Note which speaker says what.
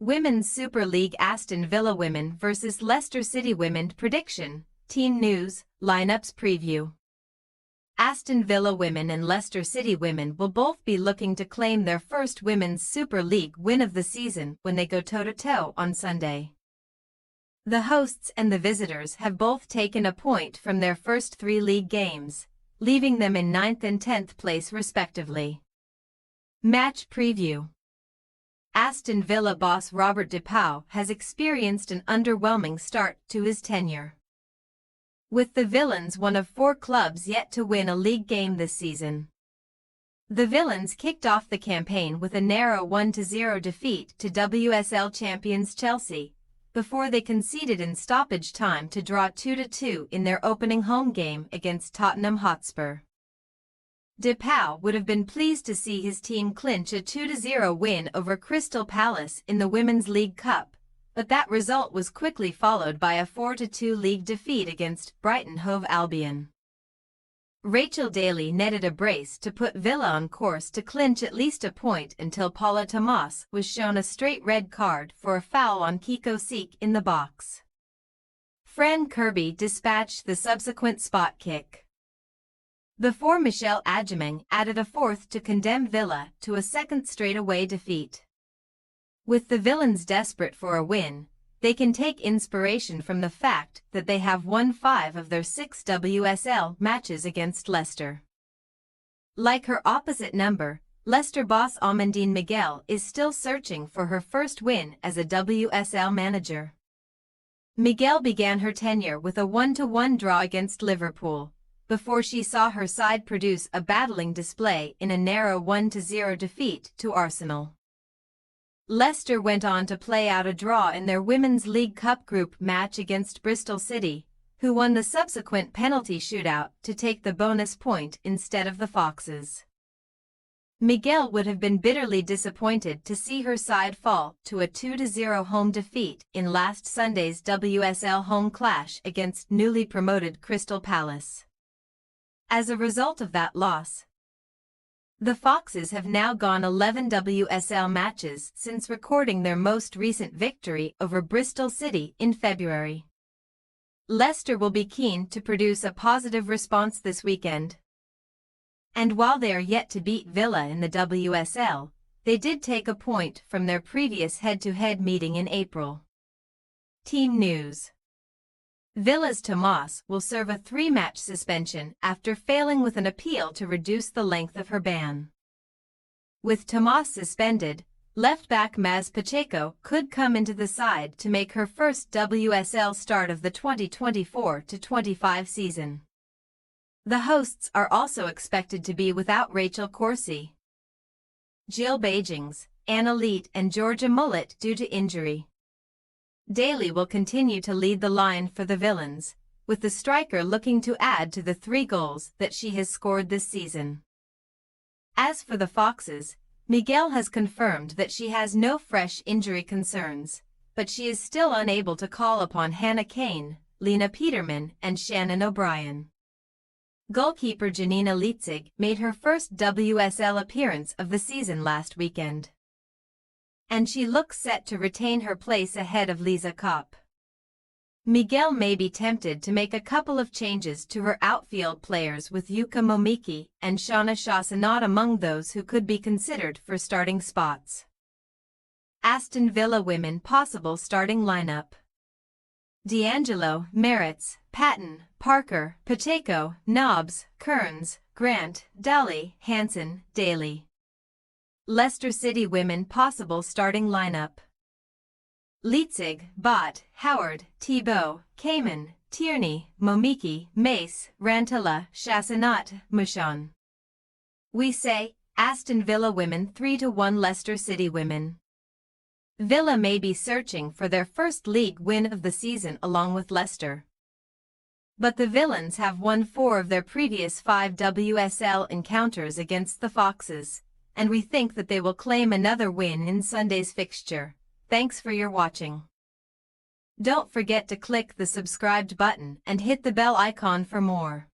Speaker 1: Women's Super League Aston Villa Women vs Leicester City Women Prediction, Team News, Lineups Preview. Aston Villa Women and Leicester City Women will both be looking to claim their first Women's Super League win of the season when they go toe-to-toe on Sunday. The hosts and the visitors have both taken a point from their first 3 league games, leaving them in 9th and 10th place respectively. Match Preview. Aston Villa boss Robert De Pauw has experienced an underwhelming start to his tenure, with the Villans one of 4 clubs yet to win a league game this season. The Villans kicked off the campaign with a narrow 1-0 defeat to WSL champions Chelsea, before they conceded in stoppage time to draw 2-2 in their opening home game against Tottenham Hotspur. De Pauw would have been pleased to see his team clinch a 2-0 win over Crystal Palace in the Women's League Cup, but that result was quickly followed by a 4-2 league defeat against Brighton Hove Albion. Rachel Daly netted a brace to put Villa on course to clinch at least a point until Paula Tomas was shown a straight red card for a foul on Kiko Seek in the box. Fran Kirby dispatched the subsequent spot kick, before Michelle Adjemang added a 4th to condemn Villa to a 2nd straight-away defeat. With the Villans desperate for a win, they can take inspiration from the fact that they have won 5 of their 6 WSL matches against Leicester. Like her opposite number, Leicester boss Amandine Miguel is still searching for her first win as a WSL manager. Miguel began her tenure with a 1-1 draw against Liverpool, before she saw her side produce a battling display in a narrow 1-0 defeat to Arsenal. Leicester went on to play out a draw in their Women's League Cup group match against Bristol City, who won the subsequent penalty shootout to take the bonus point instead of the Foxes. Miguel would have been bitterly disappointed to see her side fall to a 2-0 home defeat in last Sunday's WSL home clash against newly promoted Crystal Palace. As a result of that loss, the Foxes have now gone 11 WSL matches since recording their most recent victory over Bristol City in February. Leicester will be keen to produce a positive response this weekend. And while they are yet to beat Villa in the WSL, they did take a point from their previous head-to-head meeting in April. Team News. Villa's Tomas will serve a 3-match suspension after failing with an appeal to reduce the length of her ban. With Tomas suspended, left-back Maz Pacheco could come into the side to make her first WSL start of the 2024-25 season. The hosts are also expected to be without Rachel Corsie, Jill Beijings, Anna Leet and Georgia Mullet due to injury. Daly will continue to lead the line for the Villans, with the striker looking to add to the 3 goals that she has scored this season. As for the Foxes, Miguel has confirmed that she has no fresh injury concerns, but she is still unable to call upon Hannah Kane, Lena Peterman and Shannon O'Brien. Goalkeeper Janina Leitzig made her first WSL appearance of the season last weekend, and she looks set to retain her place ahead of Lisa Kopp. Miguel may be tempted to make a couple of changes to her outfield players, with Yuka Momiki and Shauna Shasa not among those who could be considered for starting spots. Aston Villa Women possible starting lineup: D'Angelo, Merritts, Patton, Parker, Pacheco, Nobbs, Kearns, Grant, Daly, Hansen, Daly. Leicester City Women possible starting lineup: Leitzig, Bott, Howard, Thibault, Kamen, Tierney, Momiki, Mace, Rantilla, Chassanat, Mushon. We say, Aston Villa Women 3-1 Leicester City Women. Villa may be searching for their first league win of the season along with Leicester, but the Villans have won 4 of their previous 5 WSL encounters against the Foxes, and we think that they will claim another win in Sunday's fixture. Thanks for your watching. Don't forget to click the subscribed button and hit the bell icon for more.